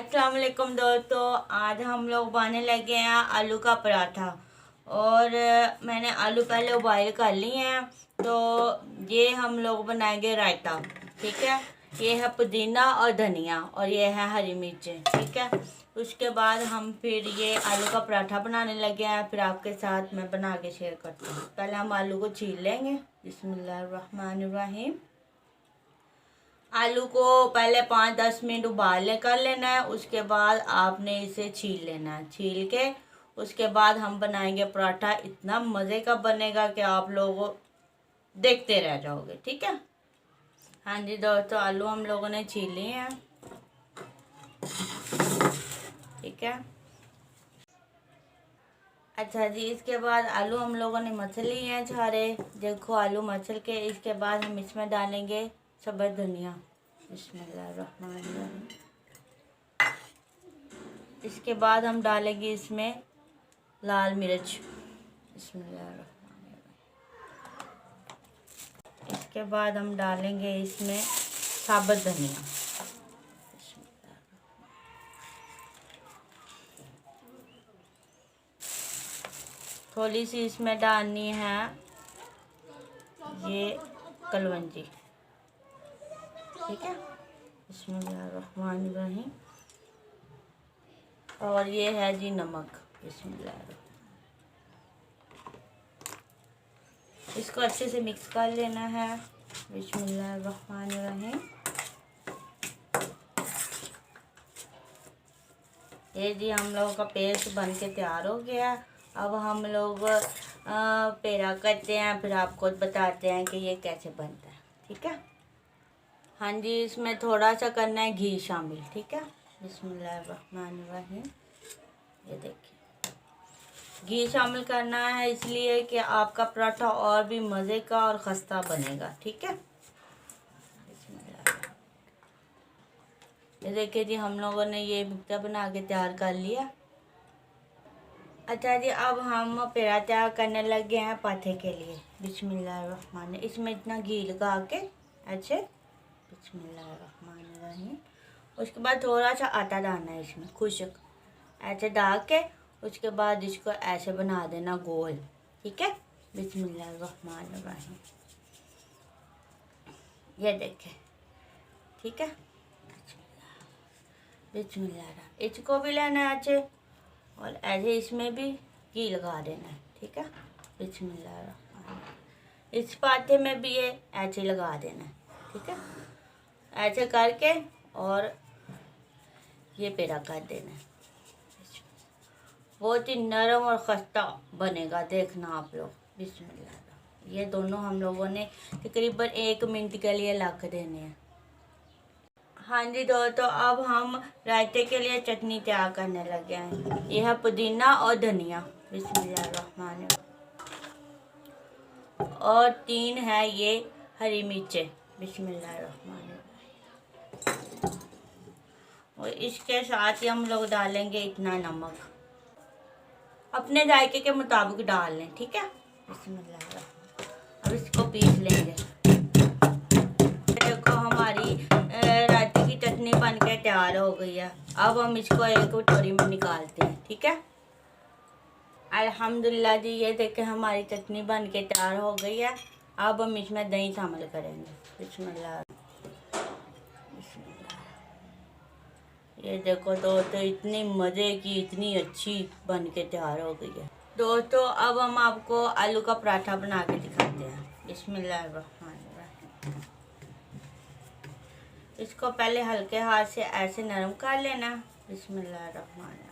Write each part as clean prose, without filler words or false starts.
अस्सलाम वालेकुम दोस्तों, आज हम लोग बनाने लगे हैं आलू का पराठा। और मैंने आलू पहले उबाल कर लिए हैं। तो ये हम लोग बनाएंगे रायता। ठीक है, ये है पुदीना और धनिया और ये है हरी मिर्चें। ठीक है, उसके बाद हम फिर ये आलू का पराठा बनाने लगे हैं। फिर आपके साथ मैं बना के शेयर करती हूँ। पहले हम आलू को छील लेंगे। बिस्मिल्लाहिर्रहमानिर्रहीम। आलू को पहले 5-10 मिनट उबाल कर लेना है। उसके बाद आपने इसे छील लेना है। छील के उसके बाद हम बनाएंगे पराठा। इतना मज़े का बनेगा कि आप लोग देखते रह जाओगे। ठीक है, हाँ जी दोस्तों, आलू हम लोगों ने छील लिए हैं। ठीक है, अच्छा जी, इसके बाद आलू हम लोगों ने मसल लिए हैं सारे। देखो आलू मसल के इसके बाद हम इसमें डालेंगे सब्ज़ धनिया। बिस्मिल्लाहिर्रहमानिर्रहीम। इसके बाद हम डालेंगे इसमें लाल मिर्च। बिस्मिल्लाहिर्रहमानिर्रहीम। इसके बाद हम डालेंगे इसमें साबुत धनिया। थोड़ी सी इसमें डालनी है ये कलवंजी। ठीक है, बिस्मिल्लाहिर्रहमानिर्रहीम। और ये है जी नमक। बिस्मिल्लाहिर्रहमानिर्रहीम। इसको अच्छे से मिक्स कर लेना है। बिस्मिल्लाहिर्रहमानिर्रहीम। ये जी हम लोगों का पेस्ट बन के तैयार हो गया। अब हम लोग पेड़ा करते हैं, फिर आपको बताते हैं कि ये कैसे बनता है। ठीक है, हाँ जी, इसमें थोड़ा सा करना है घी शामिल। ठीक है, बिस्मिल्लाहिर्रहमानिर्रहीम। ये देखिए, घी शामिल करना है इसलिए कि आपका पराठा और भी मज़े का और खस्ता बनेगा। ठीक है, ये देखिए जी, हम लोगों ने ये मिक्सर बना के तैयार कर लिया। अच्छा जी, अब हम पेड़ा तैयार करने लगे हैं पाथे के लिए। बिस्मिल्लाहिर्रहमानिर्रहीम। इसमें इतना घी लगा के अच्छे। बिस्मिल्लाहिर्रहमानिर्रहीम। उसके बाद थोड़ा सा आटा डालना है इसमें खुश्क, ऐसे डाल के उसके बाद इसको ऐसे बना देना गोल। ठीक है, बिस्मिल्लाहिर्रहमानिर्रहीम। ये देखें, ठीक है, बिस्मिल्लाह। इसको भी लेना है अच्छे और ऐसे इसमें भी घी लगा देना है। ठीक है, बिस्मिल्लाह। इस पाथे में भी ये ऐसे लगा देना है। ठीक है, ऐसे करके और ये पेड़ा कर देना है। बहुत ही नरम और खस्ता बनेगा, देखना आप लोग। बिस्मिल्लाह। ये दोनों हम लोगों ने तकरीबन 1 मिनट के लिए रख देने हैं। हाँ जी दोस्तों, अब हम रायते के लिए चटनी तैयार करने लगे हैं। यह है पुदीना और धनिया। बिस्मिल्लाहिर्रहमानिर्रहीम। और 3 है ये हरी मिर्चें। बिस्मिल्लाहिर्रहमानिर्रहीम। और इसके साथ ही हम लोग डालेंगे इतना नमक, अपने जायके के मुताबिक डाल लें। ठीक है, बिस्मिल्लाहिर्रहमानिर्रहीम। अब इसको पीस लेंगे। देखो हमारी रायते की चटनी बन के तैयार हो गई है। अब हम इसको एक कटोरी में निकालते हैं। ठीक है, अल्हम्दुलिल्लाह जी, ये देखें हमारी चटनी बन के तैयार हो गई है। अब हम इसमें दही शामिल करेंगे। बिस्मिल्लाह। ये देखो दोस्तों, इतनी मज़े की, इतनी अच्छी बन के तैयार हो गई है। दोस्तों अब हम आपको आलू का पराठा बना के दिखाते हैं। बिस्मिल्लाहिर्रहमानिर्रहीम। इसको पहले हल्के हाथ से ऐसे नरम कर लेना। बिस्मिल्लाहिर्रहमानिर्रहीम।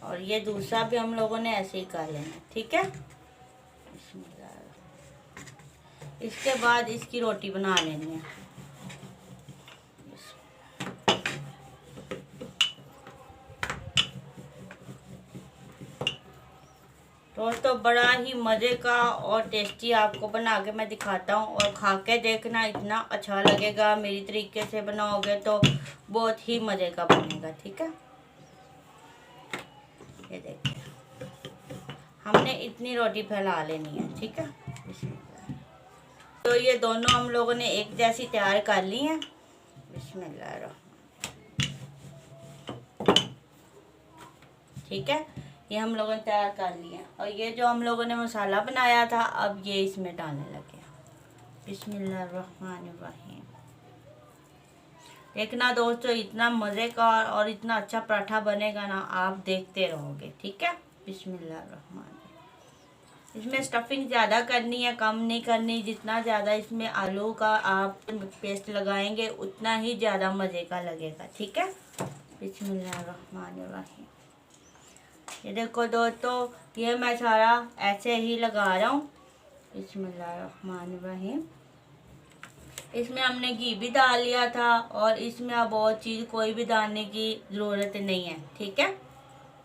और ये दूसरा भी हम लोगों ने ऐसे ही कर लेना। ठीक है, इसके बाद इसकी रोटी बना लेनी है। दोस्तों बड़ा ही मज़े का और टेस्टी आपको बना के मैं दिखाता हूँ और खा के देखना, इतना अच्छा लगेगा। मेरी तरीके से बनाओगे तो बहुत ही मज़े का बनेगा। ठीक है, ये देखिए, हमने इतनी रोटी फैला लेनी है, ठीक है। तो ये दोनों हम लोगों ने एक जैसी तैयार कर ली हैं। बिस्मिल्लाह, ठीक है, ये हम लोगों ने तैयार कर लिया। और ये जो हम लोगों ने मसाला बनाया था, अब ये इसमें डालने लगे। बिस्मिल्लाहिर्रहमानिर्रहीम। देखना दोस्तों, इतना मज़े का और इतना अच्छा पराठा बनेगा ना, आप देखते रहोगे, ठीक है। बिस्मिल्लाहिर्रहमानिर्रहीम। इसमें स्टफिंग ज़्यादा करनी है, कम नहीं करनी। जितना ज़्यादा इसमें आलू का आप पेस्ट लगाएंगे उतना ही ज़्यादा मज़े का लगेगा, ठीक है। बिस्मिल्लाहिर्रहमानिर्रहीम। ये देखो दोस्तों, ये मैं सारा ऐसे ही लगा रहा हूँ। बिस्मिल्लाहिर्रहमानिर्रहीम। इसमें हमने घी भी डाल लिया था और इसमें अब और चीज़ कोई भी डालने की ज़रूरत नहीं है, ठीक है।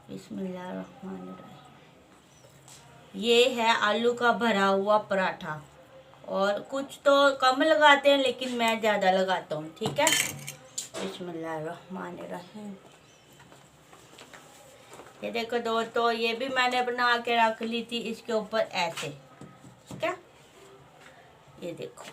बिस्मिल्लाहिर्रहमानिर्रहीम। ये है आलू का भरा हुआ पराठा, और कुछ तो कम लगाते हैं लेकिन मैं ज़्यादा लगाता हूँ, ठीक है। बिस्मिल्लाहिर्रहमानिर्रहीम। ये देखो दोस्तों, ये भी मैंने बना के रख ली थी इसके ऊपर ऐसे, ठीक है। ये देखो,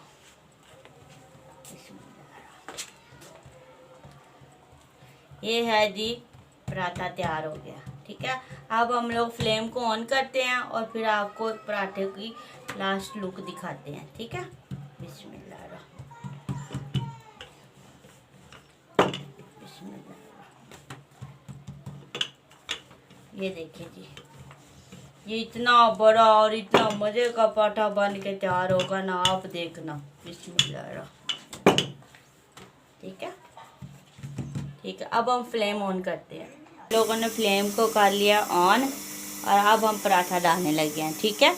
ये है जी पराठा तैयार हो गया, ठीक है। अब हम लोग फ्लेम को ऑन करते हैं और फिर आपको पराठे की लास्ट लुक दिखाते हैं, ठीक है। ये देखिए जी, ये इतना बड़ा और इतना मज़े का पराठा बन के तैयार होगा ना, आप देखना। बिस्मिल्लाह, ठीक है, ठीक है। अब हम फ्लेम ऑन करते हैं। लोगों ने फ्लेम को कर लिया ऑन और अब हम पराठा डालने लगे हैं, ठीक है।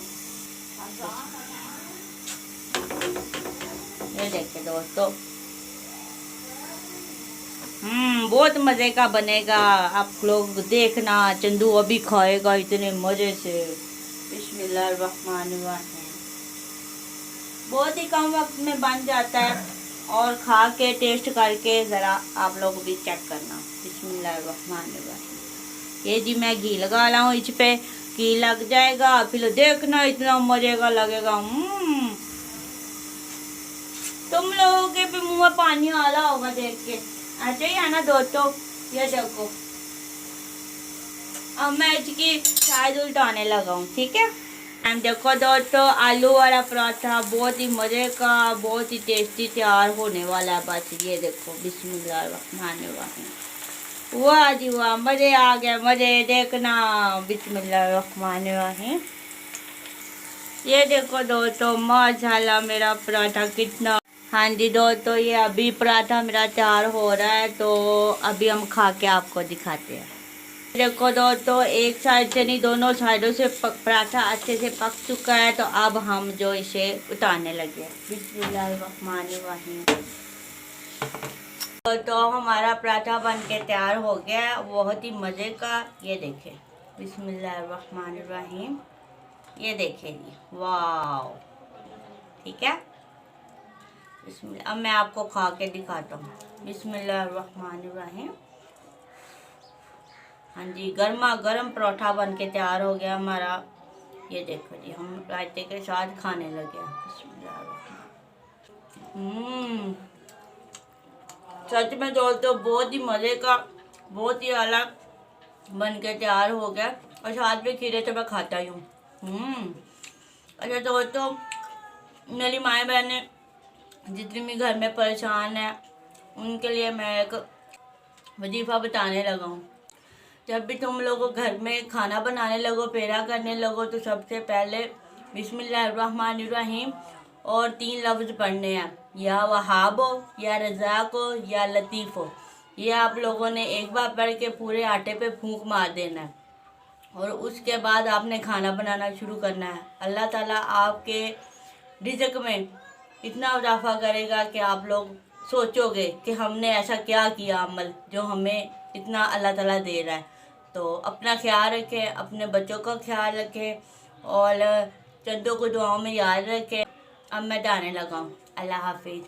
ये देखिए दोस्तों, बहुत मज़े का बनेगा, आप लोग देखना। चंदू अभी खाएगा इतने मज़े से। बिस्मिल्लाहिर्रहमानिर्रहीम। बहुत ही कम वक्त में बन जाता है, और खा के टेस्ट करके ज़रा आप लोग भी चेक करना। बिस्मिल्लाहिर्रहमानिर्रहीम। ये जी मैं घी लगा रहा हूँ, इस पे घी लग जाएगा, फिर देखना इतना मज़े का लगेगा। तुम लोगों के भी मुँह में पानी आ रहा होगा देख के, ऐसे ही है ना दोस्तों। ये देखो, अब मैं इसकी शायद उल्टाने लगा हूँ, ठीक है। देखो दोस्तों, आलू वाला पराठा बहुत ही मज़े का, बहुत ही टेस्टी तैयार होने वाला है। बस ये देखो, बिस्मिल्लाहिर्रहमानिर्रहीम। वाह जी वाह, मज़े आ गए, मज़े देखना। बिस्मिल्लाहिर्रहमानिर्रहीम। ये देखो दोस्तों, माशाल्लाह मेरा पराठा कितना। हाँ जी दोस्तों, ये अभी पराठा मेरा तैयार हो रहा है, तो अभी हम खा के आपको दिखाते हैं। देखो दोस्तों, एक साइड से नहीं, दोनों साइडों से पराठा अच्छे से पक चुका है। तो अब हम जो इसे उतारने लगे। बिस्मिल्लाहिर्रहमानिर्रहीम। तो हमारा पराठा बन के तैयार हो गया, बहुत ही मज़े का। ये देखें, बिस्मिल्लाहिर्रहमानिर्रहीम। ये देखें जी, वाह, ठीक है। अब मैं आपको खा के दिखाता हूँ। बिस्मिल्लाहिर्रहमानिर्रहीम। हाँ जी, गर्मा गर्म परोठा बन के तैयार हो गया हमारा। ये देखो जी, हम रायते के साथ खाने लगे। सच में दोस्तों, बहुत ही मज़े का, बहुत ही अलग बन के तैयार हो गया। और साथ में खीरे तो मैं खाता ही हूँ। अच्छा दोस्तों, मेरी माएँ बहनें जितनी भी घर में परेशान है, उनके लिए मैं एक वजीफ़ा बताने लगा हूँ। जब भी तुम लोगों घर में खाना बनाने लगो, पेड़ा करने लगो, तो सबसे पहले बिस्मिल्लाहिर्रहमानिर्रहीम और 3 लफ्ज़ पढ़ने हैं, या वहाबो, या रज़ाको, या लतीफ़ो। ये आप लोगों ने एक बार पढ़ के पूरे आटे पे फूंक मार देना है, और उसके बाद आपने खाना बनाना शुरू करना है। अल्लाह ताला आपके रिज़्क़ में इतना इजाफा करेगा कि आप लोग सोचोगे कि हमने ऐसा क्या किया अमल जो हमें इतना अल्लाह ताला दे रहा है। तो अपना ख्याल रखें, अपने बच्चों का ख्याल रखें और चंदों को दुआओं में याद रखें। अब मैं जाने लगा हूँ। अल्लाह हाफिज़।